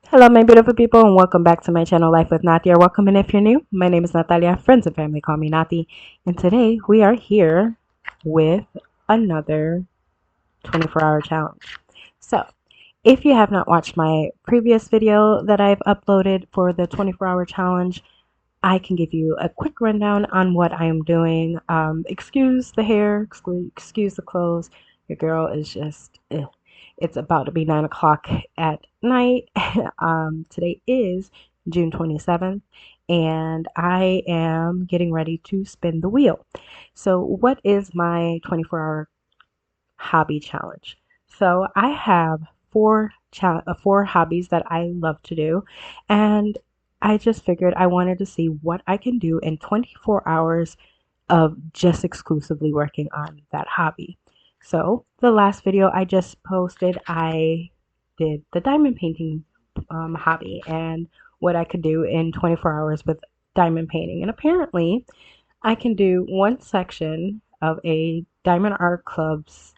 Hello, my beautiful people, and welcome back to my channel, Life with Nati, or welcome in if you're new. My name is Natalia. Friends and family call me Nati, and today we are here with another 24-hour challenge. So, if you have not watched my previous video that I've uploaded for the 24-hour challenge, I can give you a quick rundown on what I am doing. Excuse the hair, excuse the clothes. Your girl is just, it's about to be 9 o'clock at night. Today is June 27th, and I am getting ready to spin the wheel. So, what is my 24-hour hobby challenge? So, I have four hobbies that I love to do, and I just figured I wanted to see what I can do in 24 hours of just exclusively working on that hobby. So the last video I just posted, I did the diamond painting hobby and what I could do in 24 hours with diamond painting. And apparently I can do one section of a Diamond Art Club's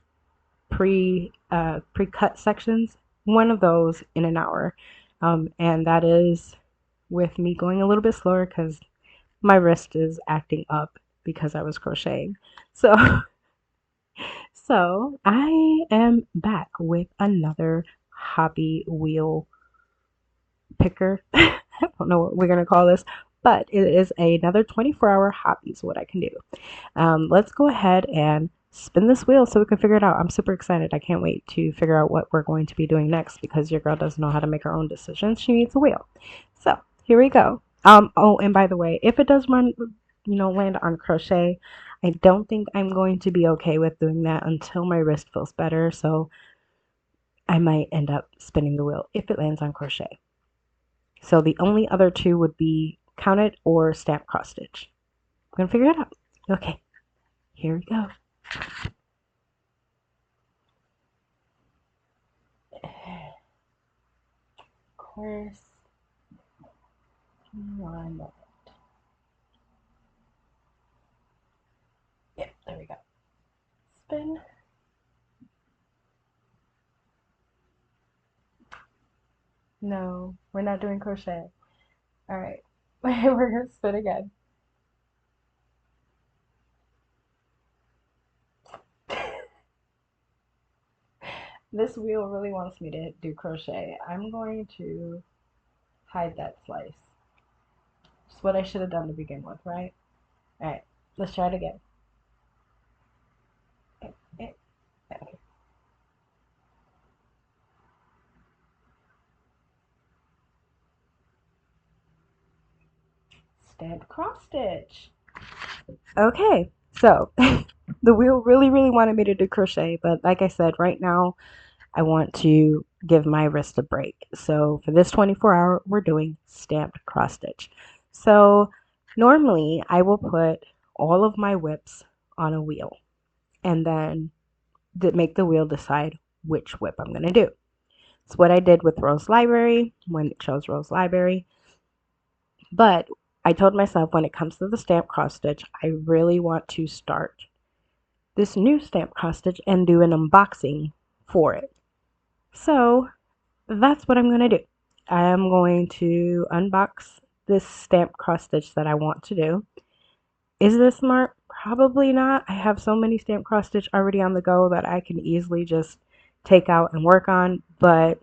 pre-cut sections, one of those in an hour. And that is with me going a little bit slower because my wrist is acting up because I was crocheting. So, so I am back with another hobby wheel picker. I don't know what we're gonna call this, but it is another 24-hour hobby is what I can do. Let's go ahead and spin this wheel so we can figure it out. I'm super excited. I can't wait to figure out what we're going to be doing next because your girl doesn't know how to make her own decisions. She needs a wheel. So here we go. Oh, and by the way, if it does land on crochet, I don't think I'm going to be okay with doing that until my wrist feels better. So I might end up spinning the wheel if it lands on crochet. So the only other two would be count it or stamp cross stitch. I'm gonna figure it out. Okay, here we go. Of course, 1 moment. Yep, there we go. Spin. No, we're not doing crochet. All right, we're gonna spin again. This wheel really wants me to do crochet. I'm going to hide that slice. It's what I should have done to begin with, right? All right, let's try it again. Stamp cross stitch. Okay, so the wheel really wanted me to do crochet, but like I said, right now I want to give my wrist a break. So for this 24-hour, we're doing stamped cross stitch. So normally I will put all of my whips on a wheel and then make the wheel decide which whip I'm going to do. It's what I did with Rose Library when it chose Rose Library. But I told myself when it comes to the stamp cross stitch, I really want to start this new stamp cross stitch and do an unboxing for it. So that's what I'm going to do. I am going to unbox this stamp cross stitch that I want to do. Is this smart? Probably not. I have so many stamp cross stitch already on the go that I can easily just take out and work on, but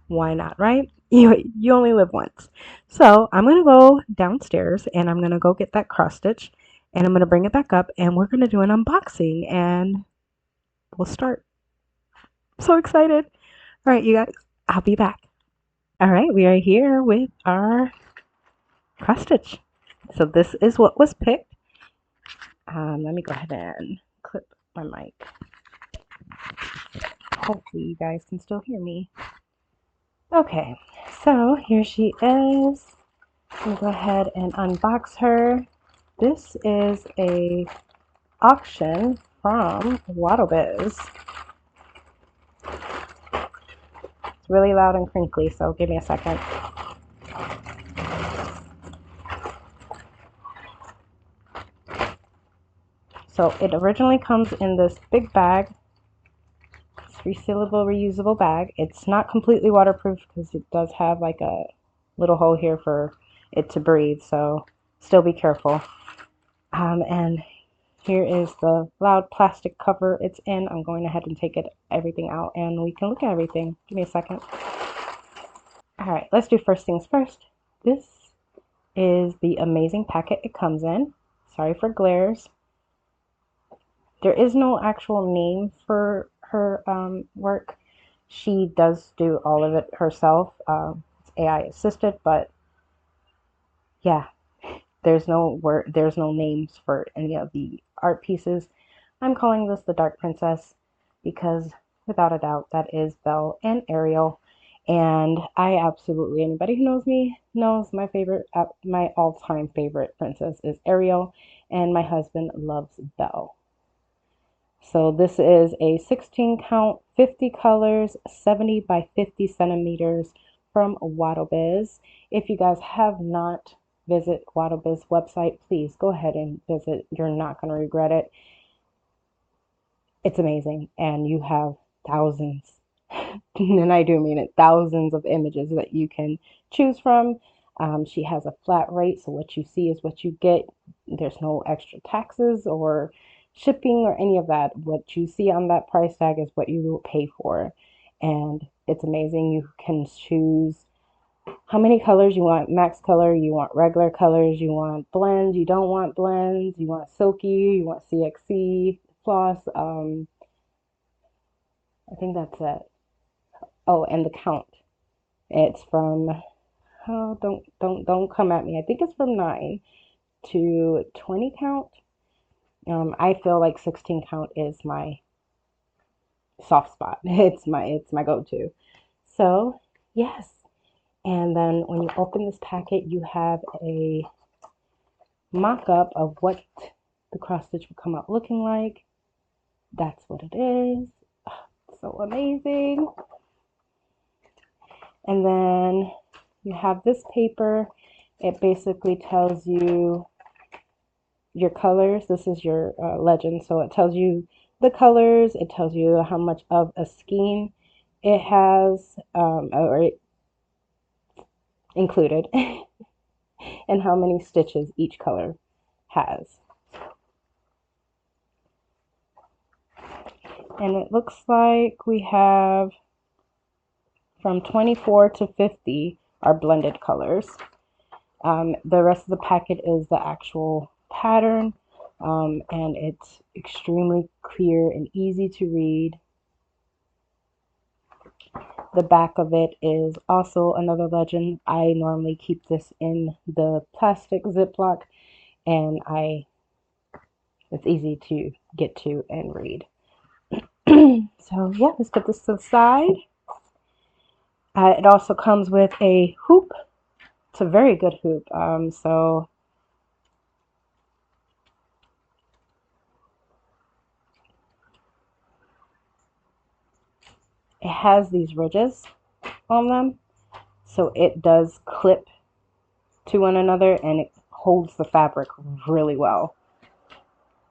why not, right? You only live once. So I'm going to go downstairs and I'm going to go get that cross stitch and I'm going to bring it back up and we're going to do an unboxing and we'll start. I'm so excited. All right, you guys, I'll be back. All right, we are here with our cross stitch. So this is what was picked. Let me go ahead and clip my mic. Hopefully you guys can still hear me. Okay, so here she is. I'm gonna go ahead and unbox her. This is a auction from WaddleBiz. It's really loud and crinkly, so give me a second. So it originally comes in this big bag. It's resealable, reusable bag. It's not completely waterproof because it does have like a little hole here for it to breathe, so still be careful. And here is the loud plastic cover it's in. I'm going ahead and take everything out and we can look at everything. Give me a second. All right, let's do first things first. This is the amazing packet it comes in. Sorry for glares. There is no actual name for her work. She does do all of it herself. It's AI assisted, but yeah, there's no names for any of the art pieces. I'm calling this the Dark Princess because without a doubt that is Belle and Ariel. And I absolutely, anybody who knows me knows my all-time favorite princess is Ariel, and my husband loves Belle. So this is a 16 count, 50 colors, 70 by 50 centimeters from WattleBiz. If you guys have not visited WattleBiz website, please go ahead and visit. You're not going to regret it. It's amazing, and you have thousands, and I do mean it, thousands of images that you can choose from. She has a flat rate, so what you see is what you get. There's no extra taxes or shipping or any of that. What you see on that price tag is what you will pay for, and it's amazing. You can choose how many colors you want: max color, you want regular colors, you want blends, you don't want blends, you want silky, you want CXC floss. I think that's it. Oh, and the count. It's from, oh, don't come at me. I think it's from 9 to 20 count. I feel like 16 count is my soft spot. It's my go-to. So, yes. And then when you open this packet, you have a mock-up of what the cross stitch will come out looking like. That's what it is. So amazing. And then you have this paper. It basically tells you your colors. This is your legend. So it tells you the colors. It tells you how much of a skein it has, or it included, and how many stitches each color has. And it looks like we have from 24 to 50 are blended colors. The rest of the packet is the actual pattern, and it's extremely clear and easy to read. The back of it is also another legend. I normally keep this in the plastic Ziploc, and it's easy to get to and read. So yeah, let's put this to the side. It also comes with a hoop. It's a very good hoop. So it has these ridges on them, so it does clip to one another and it holds the fabric really well.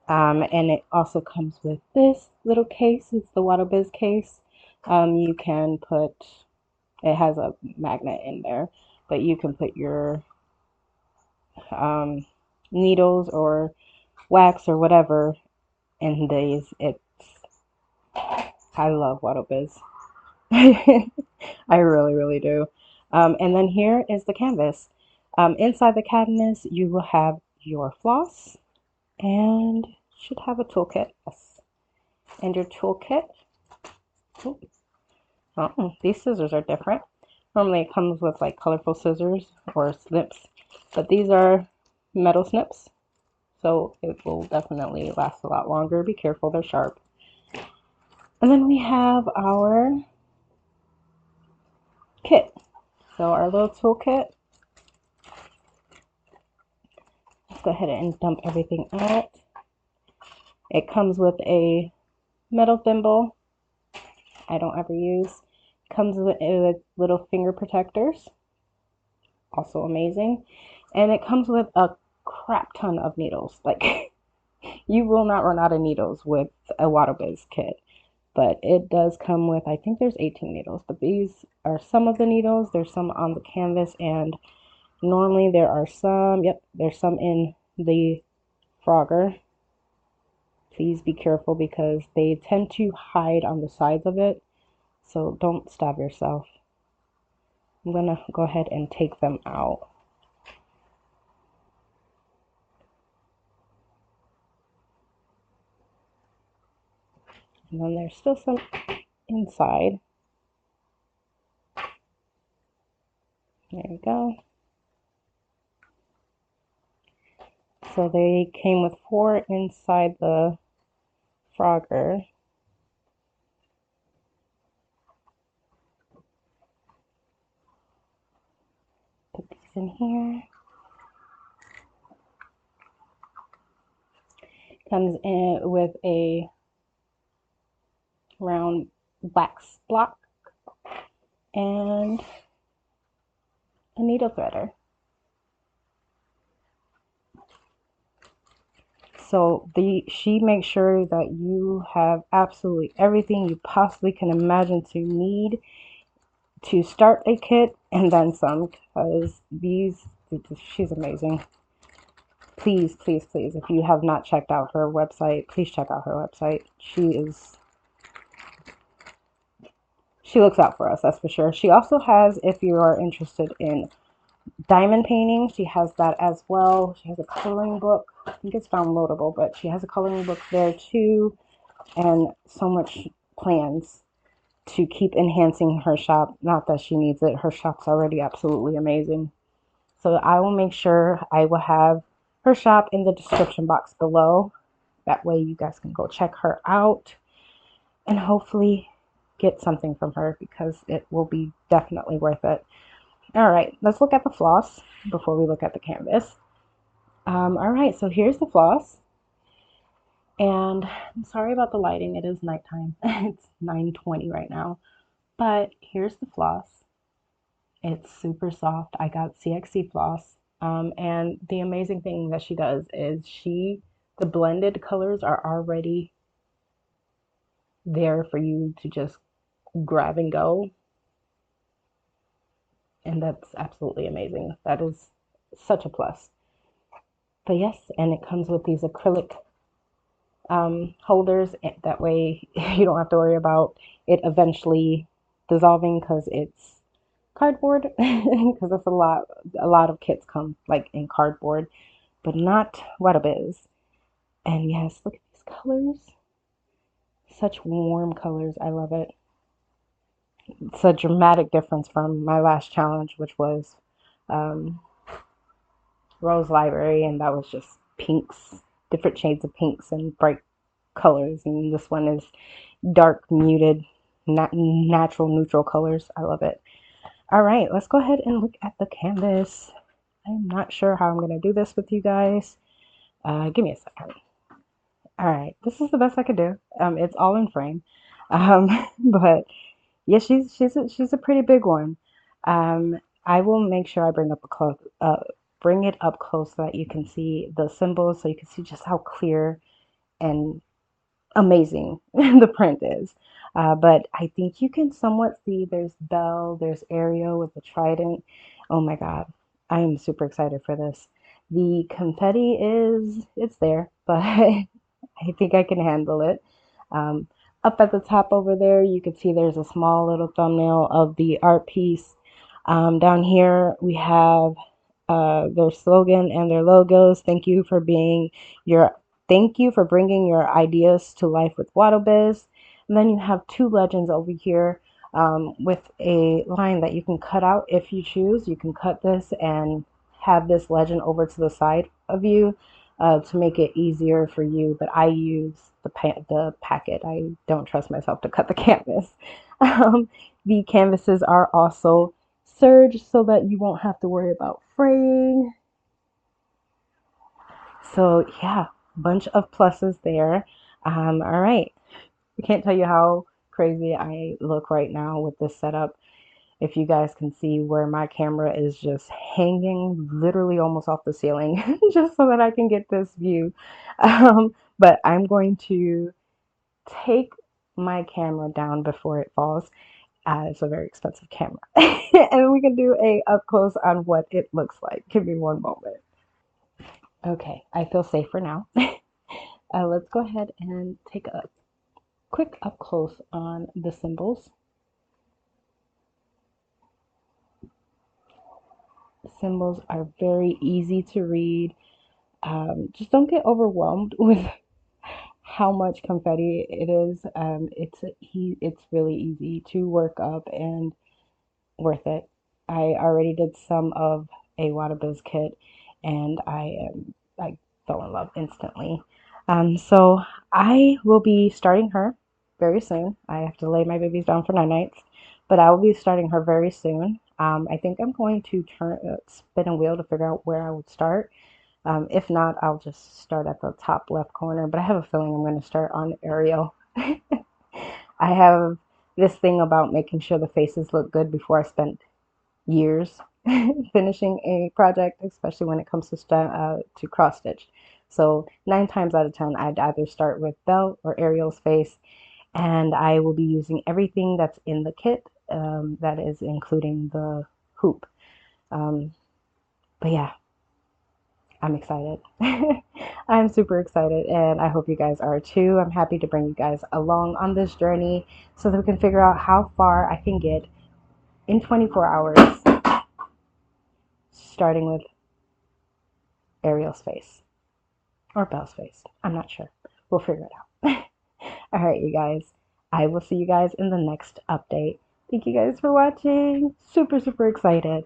And it also comes with this little case. It's the WattleBiz case. You can put, it has a magnet in there, but you can put your needles or wax or whatever in these. I love WattleBiz. I really, really do. And then here is the canvas. Inside the canvas, you will have your floss and should have a toolkit. Yes. And your toolkit. Oh, these scissors are different. Normally it comes with like colorful scissors or snips, but these are metal snips, so it will definitely last a lot longer. Be careful, they're sharp. And then we have our kit. So our little toolkit. Let's go ahead and dump everything out. It comes with a metal thimble. I don't ever use. It comes with little finger protectors. Also amazing. And it comes with a crap ton of needles. Like, you will not run out of needles with a WattleBiz kit. but it does come with, I think there's 18 needles, but these are some of the needles. There's some on the canvas, and normally there are some, yep, there's some in the frogger. Please be careful because they tend to hide on the sides of it, so don't stab yourself. I'm gonna go ahead and take them out. And then there's still some inside. There we go. So they came with 4 inside the frogger. Put these in here. Comes in with a round wax block and a needle threader. So she makes sure that you have absolutely everything you possibly can imagine to need to start a kit and then some, because she's amazing. Please, please, please, if you have not checked out her website, please check out her website. She looks out for us, that's for sure. She also has, if you are interested in diamond painting, she has that as well. She has a coloring book. I think it's downloadable, but she has a coloring book there too, and so much plans to keep enhancing her shop. Not that she needs it. Her shop's already absolutely amazing. So I will make sure I will have her shop in the description box below. That way you guys can go check her out and hopefully get something from her, because it will be definitely worth it. All right, let's look at the floss before we look at the canvas. All right, so here's the floss. And I'm sorry about the lighting. It is nighttime. It's 9:20 right now. But here's the floss. It's super soft. I got CXC floss. And the amazing thing that she does is the blended colors are already there for you to just grab and go. And that's absolutely amazing. That is such a plus. But yes, and it comes with these acrylic holders. That way you don't have to worry about it eventually dissolving, because it's cardboard. Because that's a lot of kits come like in cardboard, but not what it is. And yes, look at these colors. Such warm colors. I love it. It's a dramatic difference from my last challenge, which was um, Rose Library, and that was just pinks, different shades of pinks and bright colors. And this one is dark, muted, natural, neutral colors. I love it. All right, let's go ahead and look at the canvas. I'm not sure how I'm going to do this with you guys. Give me a second. All right, this is the best I could do. It's all in frame. But yeah, she's a pretty big one. I will make sure I bring it up close so that you can see the symbols, so you can see just how clear and amazing the print is. But I think you can somewhat see there's Belle, there's Ariel with the trident. Oh my God, I am super excited for this. The confetti it's there, but I think I can handle it. Um, Up at the top over there, you can see there's a small little thumbnail of the art piece. Down here, we have their slogan and their logos. Your Thank you for bringing your ideas to life with WattleBiz. And then you have 2 legends over here with a line that you can cut out if you choose. You can cut this and have this legend over to the side of you to make it easier for you. But I use the packet. I don't trust myself to cut the canvas. The canvases are also serged so that you won't have to worry about fraying. So yeah, bunch of pluses there. All right. I can't tell you how crazy I look right now with this setup. If you guys can see where my camera is just hanging literally almost off the ceiling, just so that I can get this view. But I'm going to take my camera down before it falls. It's a very expensive camera. And we can do a up close on what it looks like. Give me one moment. Okay, I feel safer now. Let's go ahead and take a quick up close on the symbols. Symbols are very easy to read. Just don't get overwhelmed with how much confetti it is. It's really easy to work up and worth it. I already did some of a Wadabiz kit, and I fell in love instantly. So I will be starting her very soon. I have to lay my babies down for 9 nights, but I will be starting her very soon. I think I'm going to spin a wheel to figure out where I would start. If not, I'll just start at the top left corner, but I have a feeling I'm going to start on Ariel. I have this thing about making sure the faces look good before I spend years finishing a project, especially when it comes to cross stitch. So 9 times out of 10, I'd either start with Belle or Ariel's face, and I will be using everything that's in the kit, that is including the hoop. Um, but yeah, I'm excited. I'm super excited, and I hope you guys are too. I'm happy to bring you guys along on this journey so that we can figure out how far I can get in 24 hours, starting with Ariel's face or Belle's face. I'm not sure. We'll figure it out. All right, you guys. I will see you guys in the next update. Thank you guys for watching. Super, super excited.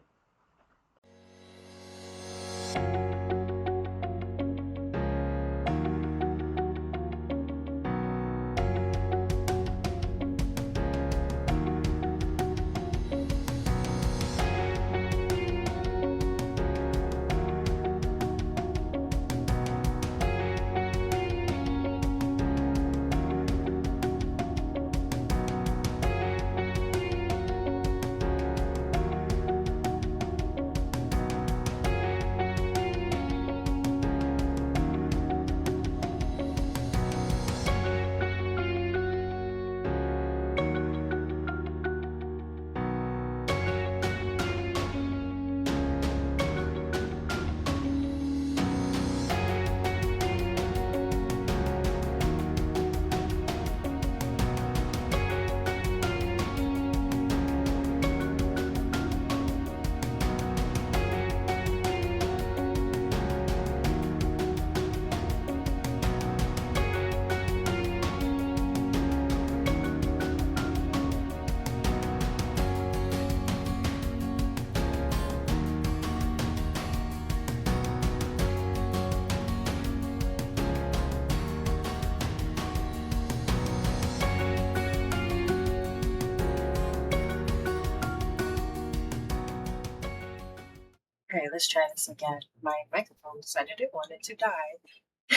Okay, let's try this again. My microphone decided it wanted to die.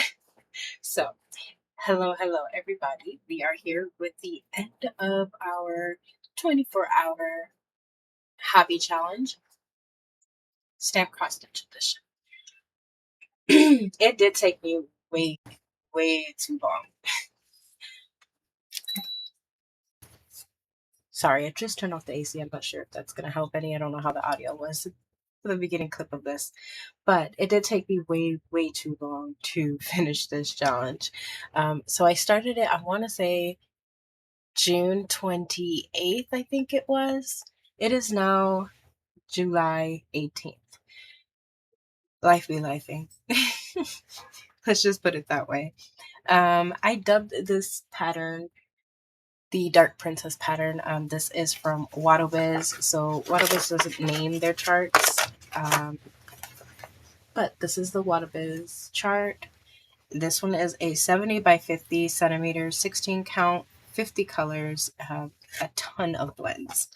So, hello, everybody. We are here with the end of our 24-hour hobby challenge, stamp cross stitch edition. It did take me way too long. Sorry, I just turned off the AC. I'm not sure if that's going to help any. I don't know how the audio was for the beginning clip of this. But it did take me way too long to finish this challenge. So I started it, I want to say June 28th, I think it was. It is now July 18th. Life be lifing. Let's just put it that way. I dubbed this pattern the Dark Princess pattern. This is from WaddleBiz. So WaddleBiz doesn't name their charts, but this is the WaddleBiz chart. This one is a 70 by 50 centimeters, 16 count, 50 colors, a ton of blends.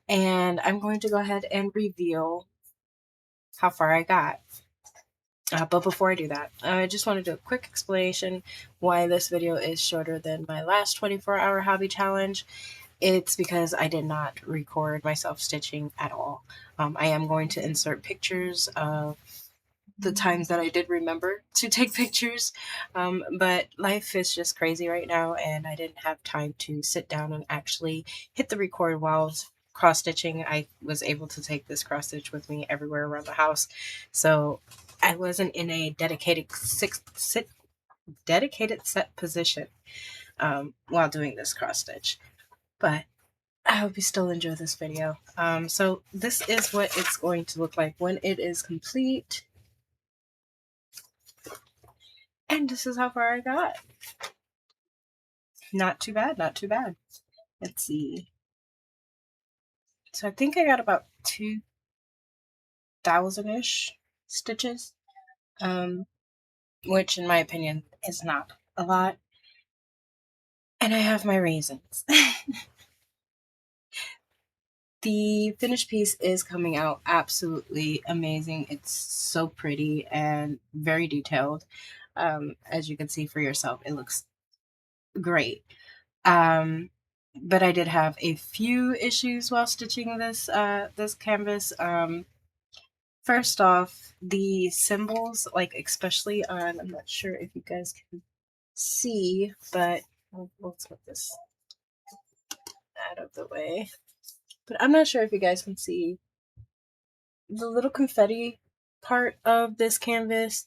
And I'm going to go ahead and reveal how far I got. But before I do that, I just want to do a quick explanation why this video is shorter than my last 24-hour hobby challenge. It's because I did not record myself stitching at all. I am going to insert pictures of the times that I did remember to take pictures. But life is just crazy right now, and I didn't have time to sit down and actually hit the record while I was cross stitching. I was able to take this cross stitch with me everywhere around the house, so I wasn't in a dedicated set position while doing this cross stitch. But I hope you still enjoy this video. So this is what it's going to look like when it is complete. And this is how far I got. Not too bad, not too bad. Let's see. So I think I got about 2,000-ish stitches, which in my opinion is not a lot. And I have my reasons. The finished piece is coming out absolutely amazing. It's so pretty and very detailed. As you can see for yourself, it looks great. But I did have a few issues while stitching this canvas. First off, the symbols, like especially on, I'm not sure if you guys can see, but let's put this out of the way. But I'm not sure if you guys can see the little confetti part of this canvas.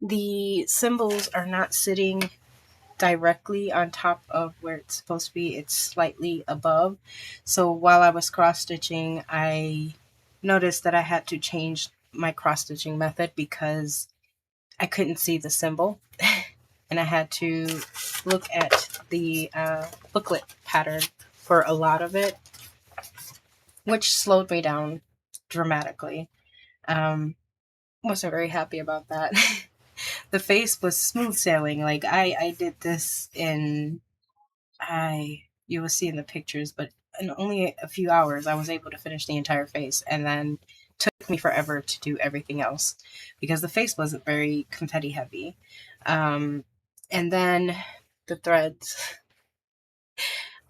The symbols are not sitting directly on top of where it's supposed to be. It's slightly above. So while I was cross stitching, I noticed that I had to change my cross stitching method because I couldn't see the symbol. And I had to look at the booklet pattern for a lot of it, which slowed me down dramatically. Wasn't very happy about that. The face was smooth sailing. Like I did this in you will see in the pictures, but in only a few hours I was able to finish the entire face, and then took me forever to do everything else because the face wasn't very confetti heavy. And then the threads.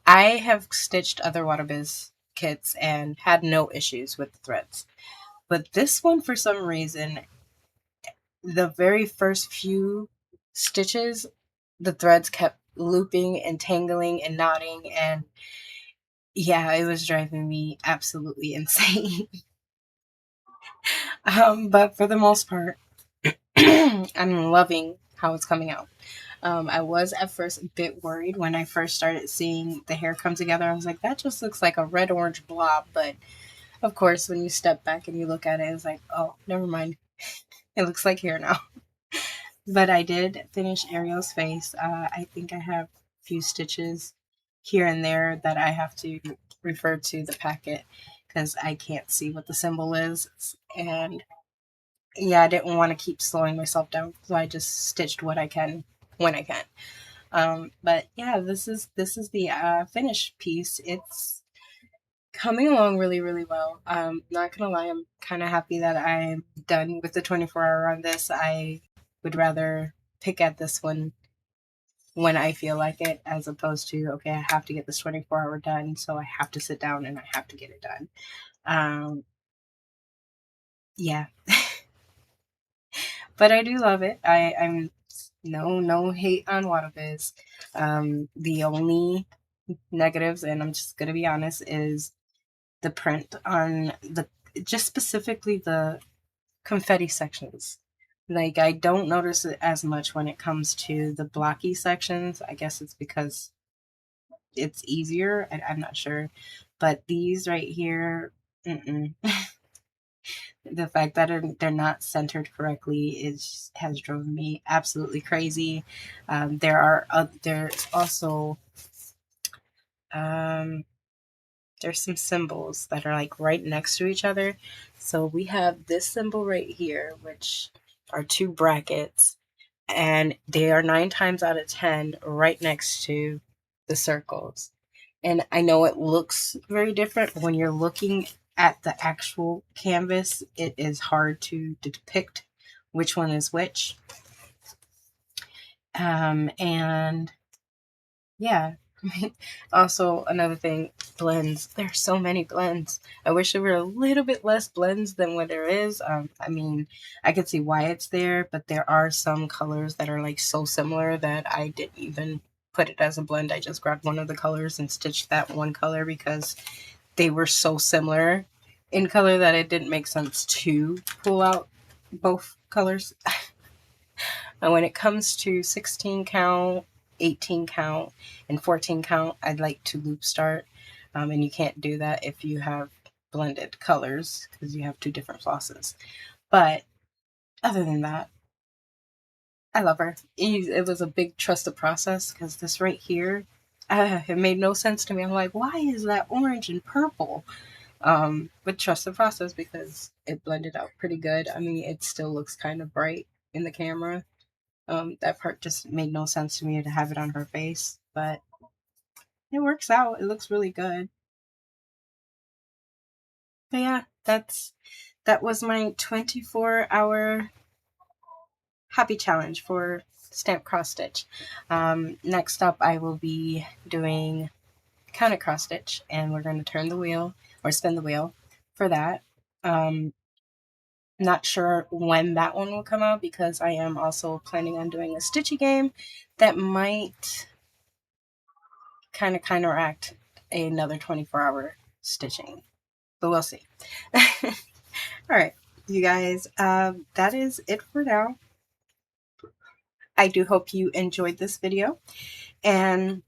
I have stitched other Waterbiz kits and had no issues with the threads. But this one, for some reason, the very first few stitches, the threads kept looping and tangling and knotting, and yeah, it was driving me absolutely insane. But for the most part, I'm loving how it's coming out. I was at first a bit worried when I first started seeing the hair come together. I was like, that just looks like a red-orange blob. But of course, when you step back and you look at it, it's like, oh, never mind. It looks like hair now. But I did finish Ariel's face. I think I have a few stitches here and there that I have to refer to the packet because I can't see what the symbol is. And yeah, I didn't want to keep slowing myself down, so I just stitched what I can when I can. But yeah, this is the finished piece. It's coming along really, really well. Not gonna lie, I'm kind of happy that I'm done with the 24-hour on this. I would rather pick at this one when I feel like it, as opposed to, okay, I have to get this 24-hour done, so I have to sit down and I have to get it done. Yeah, but I do love it. I'm no hate on Waterbiz. The only negatives, and I'm just gonna be honest, is the print on the just specifically the confetti sections. Like I don't notice it as much when it comes to the blocky sections. I guess it's because it's easier. I'm not sure, but these right here, mm-mm. The fact that they're not centered correctly has driven me absolutely crazy. There's also um, there's some symbols that are like right next to each other. So we have this symbol right here, which are two brackets, and they are 9 times out of 10 right next to the circles. And I know it looks very different, but when you're looking at the actual canvas, it is hard to depict which one is which. And yeah, Also, another thing, blends. There's so many blends. I wish there were a little bit less blends than what there is. I mean, I can see why it's there, but there are some colors that are like so similar that I didn't even put it as a blend. I just grabbed one of the colors and stitched that one color because they were so similar in color that it didn't make sense to pull out both colors. And when it comes to 16 count, 18 count, and 14 count, I'd like to loop start. And you can't do that if you have blended colors because you have two different flosses. But other than that, I love her. It was a big trusted process because this right here, it made no sense to me. I'm like, why is that orange and purple? But trust the process because it blended out pretty good. I mean, it still looks kind of bright in the camera. That part just made no sense to me to have it on her face, but it works out. It looks really good. But yeah, that was my 24-hour happy challenge for stamp cross stitch. Next up, I will be doing counter cross stitch, and we're going to turn the wheel or spin the wheel for that. Um, Not sure when that one will come out because I am also planning on doing a stitchy game that might kind of counteract another 24-hour stitching, but we'll see. All right, you guys, that is it for now. I do hope you enjoyed this video, and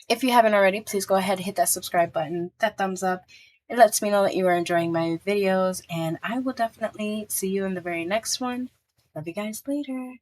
if you haven't already, please go ahead and hit that subscribe button, that thumbs up. It lets me know that you are enjoying my videos, and I will definitely see you in the very next one. Love you guys later.